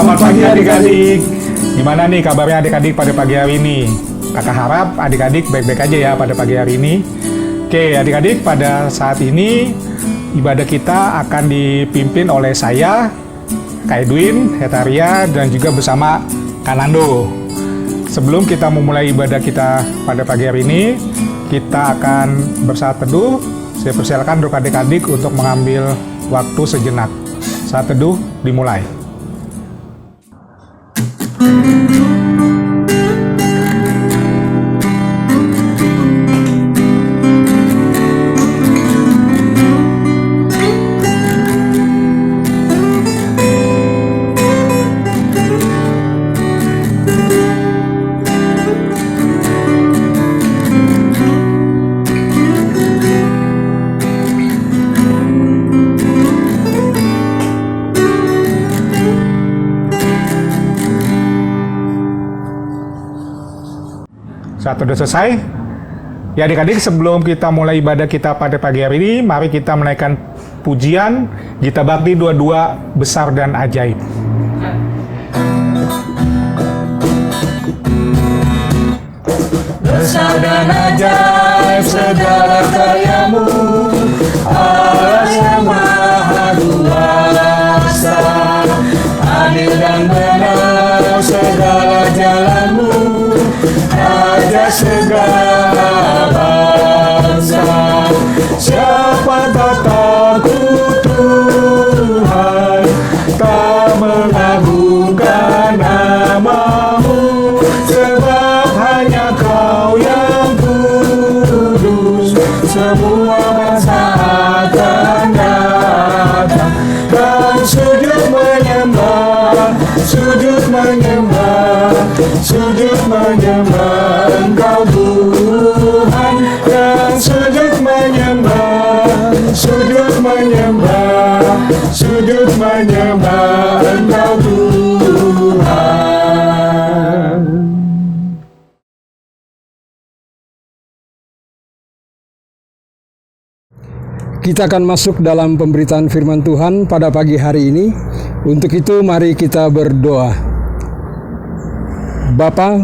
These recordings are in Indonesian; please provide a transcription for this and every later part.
Selamat pagi adik-adik. Gimana nih kabarnya adik-adik pada pagi hari ini? Kakak harap adik-adik baik-baik aja ya pada pagi hari ini. Oke adik-adik, pada saat ini ibadah kita akan dipimpin oleh saya, Kak Edwin, Hetaria, dan juga bersama Kak Nando. Sebelum kita memulai ibadah kita pada pagi hari ini, kita akan bersaat teduh. Saya persilakan untuk adik-adik untuk mengambil waktu sejenak. Saat teduh dimulai. Saat sudah selesai, ya adik-adik, sebelum kita mulai ibadah kita pada pagi hari ini, mari kita menaikkan pujian Gita Bakti 22 Besar dan Ajaib. Besar dan ajaib segala karyamu, Allah yang maha kuasa. Adil dan benar segala jalanmu, raja segala bangsa. Siapa tak takut Tuhan, tak mengagungkan namamu, sebab hanya Kau yang kudus. Semua bangsa akan datang dan sujud menyembah, sujud menyembah, sujud menyembah Engkau Tuhan, dan sujud menyembah, sujud menyembah, sujud menyembah Engkau Tuhan. Kita akan masuk dalam pemberitaan firman Tuhan pada pagi hari ini. Untuk itu mari kita berdoa. Bapa,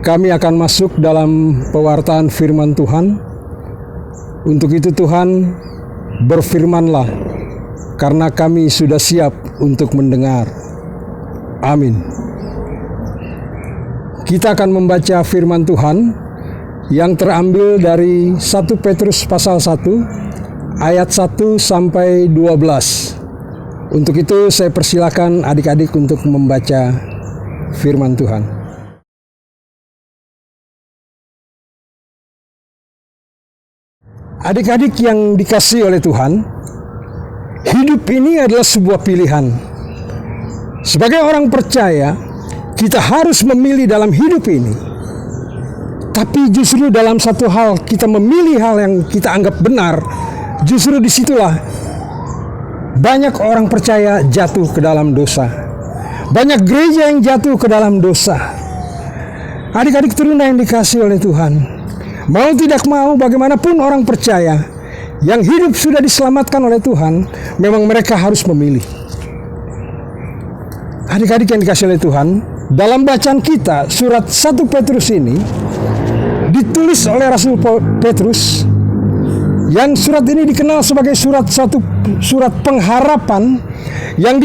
kami akan masuk dalam pewartaan firman Tuhan. Untuk itu Tuhan, berfirmanlah, karena kami sudah siap untuk mendengar. Amin. Kita akan membaca firman Tuhan yang terambil dari 1 Petrus pasal 1 ayat 1 sampai 12. Untuk itu saya persilakan adik-adik untuk membaca firman Tuhan. Adik-adik yang dikasihi oleh Tuhan, hidup ini adalah sebuah pilihan. Sebagai orang percaya, kita harus memilih dalam hidup ini. Tapi justru dalam satu hal, kita memilih hal yang kita anggap benar. Justru disitulah banyak orang percaya jatuh ke dalam dosa. Banyak gereja yang jatuh ke dalam dosa. Adik-adik teruna yang dikasihi oleh Tuhan, mau tidak mau, bagaimanapun orang percaya yang hidup sudah diselamatkan oleh Tuhan, memang mereka harus memilih. Adik-adik yang dikasihi oleh Tuhan, dalam bacaan kita surat 1 Petrus ini ditulis oleh Rasul Petrus, yang surat ini dikenal sebagai surat pengharapan, yang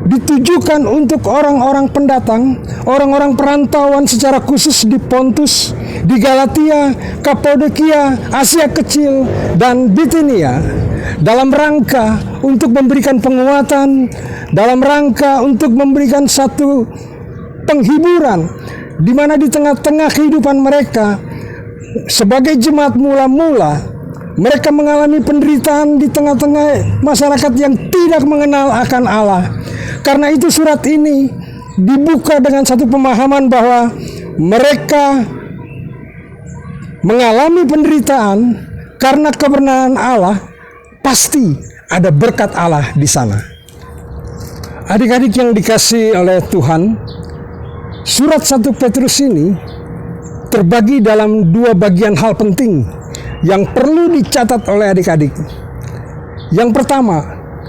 ditujukan untuk orang-orang pendatang, orang-orang perantauan secara khusus di Pontus, di Galatia, Kapadokia, Asia Kecil, dan Bitinia, dalam rangka untuk memberikan penguatan, dalam rangka untuk memberikan satu penghiburan, di mana di tengah-tengah kehidupan mereka sebagai jemaat mula-mula, mereka mengalami penderitaan di tengah-tengah masyarakat yang tidak mengenal akan Allah. Karena itu surat ini dibuka dengan satu pemahaman bahwa mereka mengalami penderitaan karena kebenaran Allah, pasti ada berkat Allah di sana. Adik-adik yang dikasihi oleh Tuhan, surat 1 Petrus ini terbagi dalam dua bagian hal penting yang perlu dicatat oleh adik-adik. Yang pertama,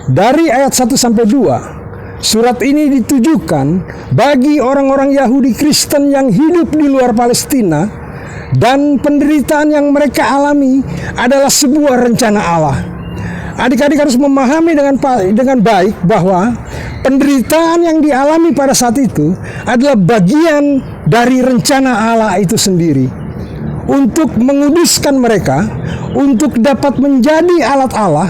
dari ayat 1 sampai 2 Surat ini ditujukan bagi orang-orang Yahudi Kristen yang hidup di luar Palestina, dan penderitaan yang mereka alami adalah sebuah rencana Allah. Adik-adik harus memahami dengan baik bahwa penderitaan yang dialami pada saat itu adalah bagian dari rencana Allah itu sendiri untuk menguduskan mereka, untuk dapat menjadi alat Allah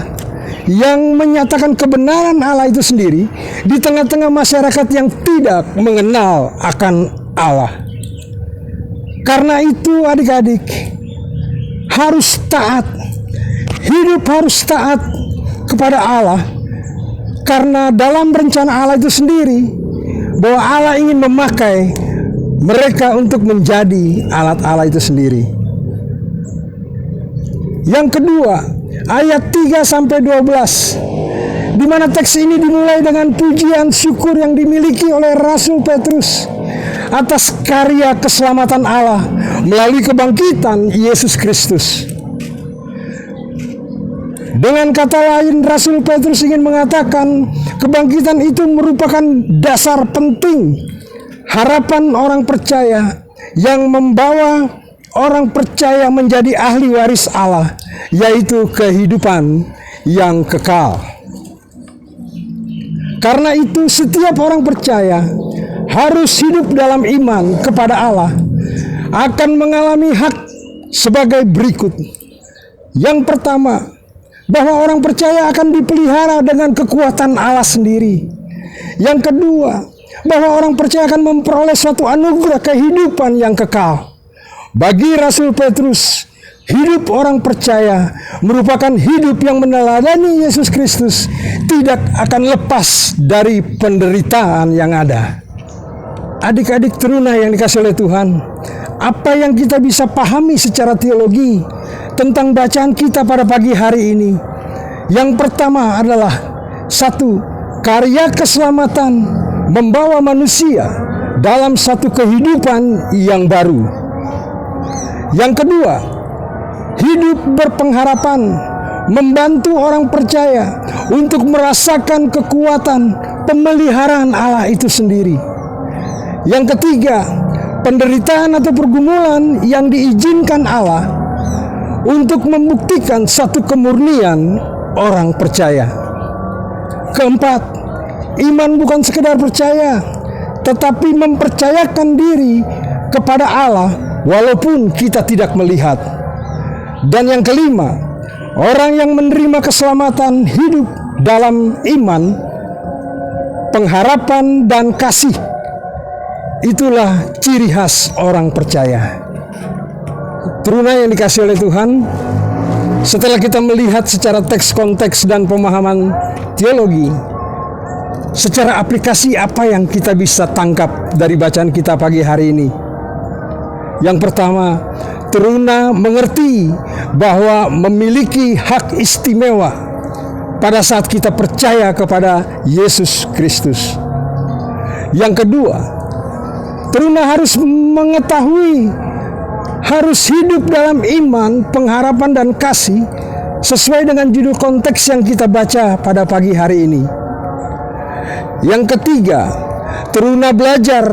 yang menyatakan kebenaran Allah itu sendiri di tengah-tengah masyarakat yang tidak mengenal akan Allah. Karena itu adik-adik harus taat, hidup harus taat kepada Allah, karena dalam rencana Allah itu sendiri bahwa Allah ingin memakai mereka untuk menjadi alat Allah itu sendiri. Yang kedua, ayat 3-12, di mana teks ini dimulai dengan pujian syukur yang dimiliki oleh Rasul Petrus atas karya keselamatan Allah melalui kebangkitan Yesus Kristus. Dengan kata lain, Rasul Petrus ingin mengatakan kebangkitan itu merupakan dasar penting harapan orang percaya yang membawa orang percaya menjadi ahli waris Allah, yaitu kehidupan yang kekal. Karena itu setiap orang percaya harus hidup dalam iman kepada Allah akan mengalami hak sebagai berikut. Yang pertama, bahwa orang percaya akan dipelihara dengan kekuatan Allah sendiri. Yang kedua, bahwa orang percaya akan memperoleh suatu anugerah kehidupan yang kekal. Bagi Rasul Petrus, hidup orang percaya merupakan hidup yang meneladani Yesus Kristus, tidak akan lepas dari penderitaan yang ada. Adik-adik teruna yang dikasih oleh Tuhan, apa yang kita bisa pahami secara teologi tentang bacaan kita pada pagi hari ini? Yang pertama adalah satu, karya keselamatan membawa manusia dalam satu kehidupan yang baru. Yang kedua, hidup berpengharapan membantu orang percaya untuk merasakan kekuatan pemeliharaan Allah itu sendiri. Yang ketiga, penderitaan atau pergumulan yang diizinkan Allah untuk membuktikan satu kemurnian orang percaya. Keempat, iman bukan sekedar percaya, tetapi mempercayakan diri kepada Allah walaupun kita tidak melihat. Dan yang kelima, orang yang menerima keselamatan hidup dalam iman, pengharapan, dan kasih. Itulah ciri khas orang percaya. Teruna yang dikasih oleh Tuhan, setelah kita melihat secara teks konteks dan pemahaman teologi, secara aplikasi apa yang kita bisa tangkap dari bacaan kita pagi hari ini? Yang pertama, teruna mengerti bahwa memiliki hak istimewa pada saat kita percaya kepada Yesus Kristus. Yang kedua, teruna harus mengetahui, harus hidup dalam iman, pengharapan, dan kasih sesuai dengan judul konteks yang kita baca pada pagi hari ini. Yang ketiga, teruna belajar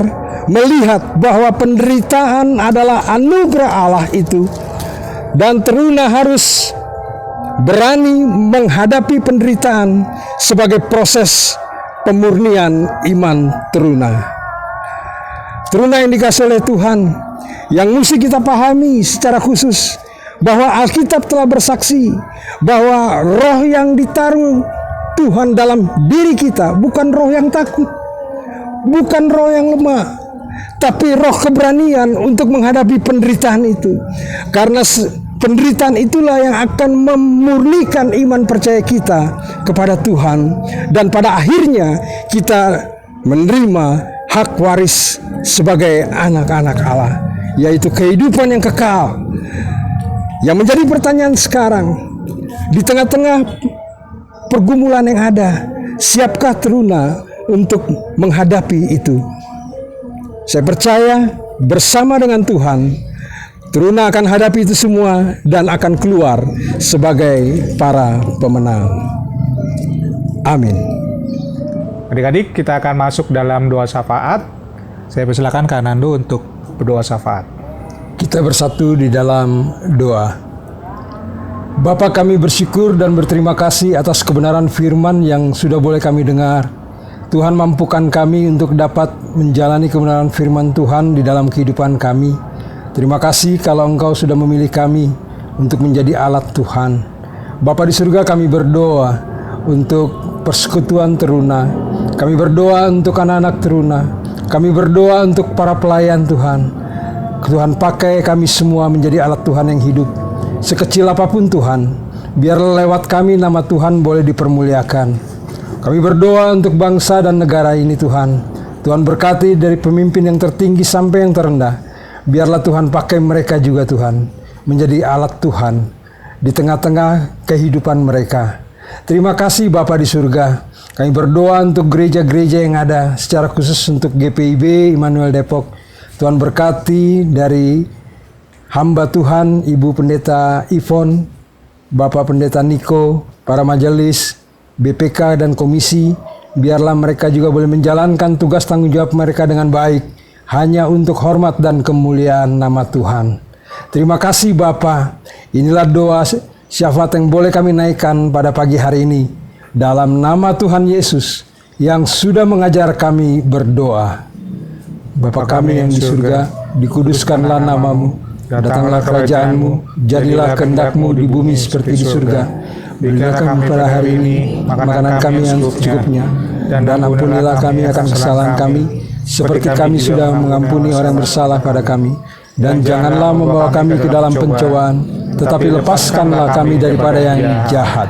melihat bahwa penderitaan adalah anugerah Allah itu, dan teruna harus berani menghadapi penderitaan sebagai proses pemurnian iman teruna. Teruna yang dikasih oleh Tuhan, yang mesti kita pahami secara khusus bahwa Alkitab telah bersaksi bahwa roh yang ditaruh Tuhan dalam diri kita bukan roh yang takut, bukan roh yang lemah, tapi roh keberanian untuk menghadapi penderitaan itu. Karena penderitaan itulah yang akan memurnikan iman percaya kita kepada Tuhan, dan pada akhirnya kita menerima hak waris sebagai anak-anak Allah, yaitu kehidupan yang kekal. Yang menjadi pertanyaan sekarang, di tengah-tengah pergumulan yang ada, siapkah teruna untuk menghadapi itu? Saya percaya bersama dengan Tuhan, teruna akan hadapi itu semua dan akan keluar sebagai para pemenang. Amin. Adik-adik, kita akan masuk dalam doa syafaat. Saya persilakan Kak Nando untuk berdoa syafaat. Kita bersatu di dalam doa. Bapa, kami bersyukur dan berterima kasih atas kebenaran firman yang sudah boleh kami dengar. Tuhan, mampukan kami untuk dapat menjalani kebenaran firman Tuhan di dalam kehidupan kami. Terima kasih kalau Engkau sudah memilih kami untuk menjadi alat Tuhan. Bapa di surga, kami berdoa untuk persekutuan teruna. Kami berdoa untuk anak-anak teruna. Kami berdoa untuk para pelayan Tuhan. Tuhan, pakai kami semua menjadi alat Tuhan yang hidup. Sekecil apapun Tuhan, biar lewat kami nama Tuhan boleh dipermuliakan. Kami berdoa untuk bangsa dan negara ini Tuhan. Tuhan berkati dari pemimpin yang tertinggi sampai yang terendah. Biarlah Tuhan pakai mereka juga Tuhan, menjadi alat Tuhan di tengah-tengah kehidupan mereka. Terima kasih Bapa di surga. Kami berdoa untuk gereja-gereja yang ada, secara khusus untuk GPIB Immanuel Depok. Tuhan berkati dari hamba Tuhan, Ibu Pendeta Ivon, Bapak Pendeta Niko, para majelis, BPK dan komisi. Biarlah mereka juga boleh menjalankan tugas tanggung jawab mereka dengan baik, hanya untuk hormat dan kemuliaan nama Tuhan. Terima kasih Bapa. Inilah doa syafaat yang boleh kami naikkan pada pagi hari ini. Dalam nama Tuhan Yesus yang sudah mengajar kami berdoa. Bapa kami yang di surga, dikuduskanlah namamu. Datanglah kerajaan-Mu, jadilah kehendak-Mu di bumi seperti di surga. Berilah kami pada hari ini makanan kami yang secukupnya, dan ampunilah kami akan kesalahan kami, seperti kami sudah mengampuni orang yang bersalah pada kami. Dan janganlah membawa kami ke dalam pencobaan, tetapi lepaskanlah kami daripada yang jahat.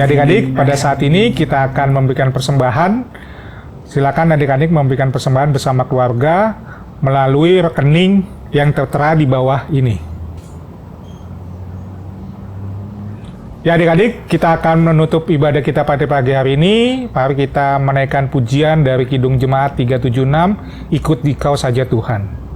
Adik-adik, pada saat ini kita akan memberikan persembahan. Silakan adik-adik memberikan persembahan bersama keluarga melalui rekening yang tertera di bawah ini. Ya adik-adik, kita akan menutup ibadah kita pada pagi hari ini. Mari kita menaikkan pujian dari Kidung Jemaat 376, Ikut Dikau Saja Tuhan.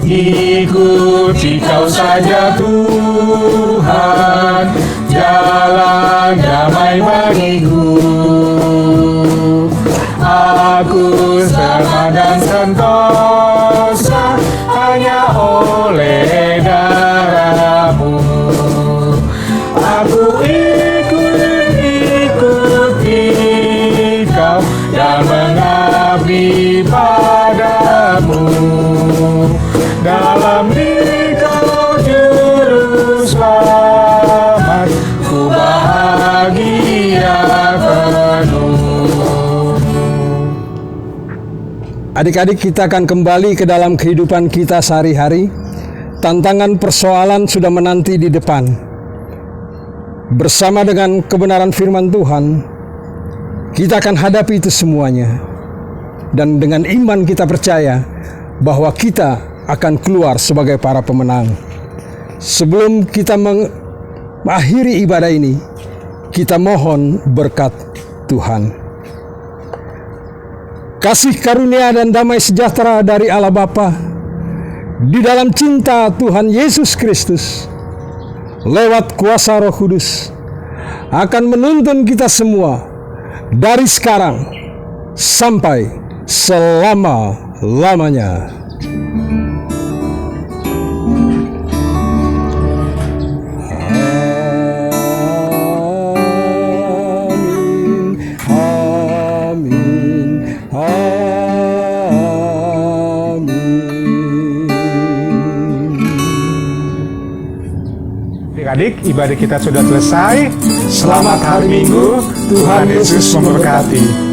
Ikuti Kau saja Tuhan, jalan damai bagiku. Aku selamat dan sentosa hanya oleh darah-Mu. Aku ikuti Kau dan mengabdi padamu. Dalam diri Kau juru selamat, ku bahagia penuh. Adik-adik, kita akan kembali ke dalam kehidupan kita sehari-hari. Tantangan persoalan sudah menanti di depan. Bersama dengan kebenaran firman Tuhan, kita akan hadapi itu semuanya. Dan dengan iman kita percaya bahwa kita akan keluar sebagai para pemenang. Sebelum kita mengakhiri ibadah ini, kita mohon berkat Tuhan. Kasih karunia dan damai sejahtera dari Allah Bapa, di dalam cinta Tuhan Yesus Kristus, lewat kuasa Roh Kudus, akan menuntun kita semua dari sekarang sampai selama-lamanya. Adik-adik, ibadah kita sudah selesai. Selamat hari Minggu, Tuhan Yesus memberkati.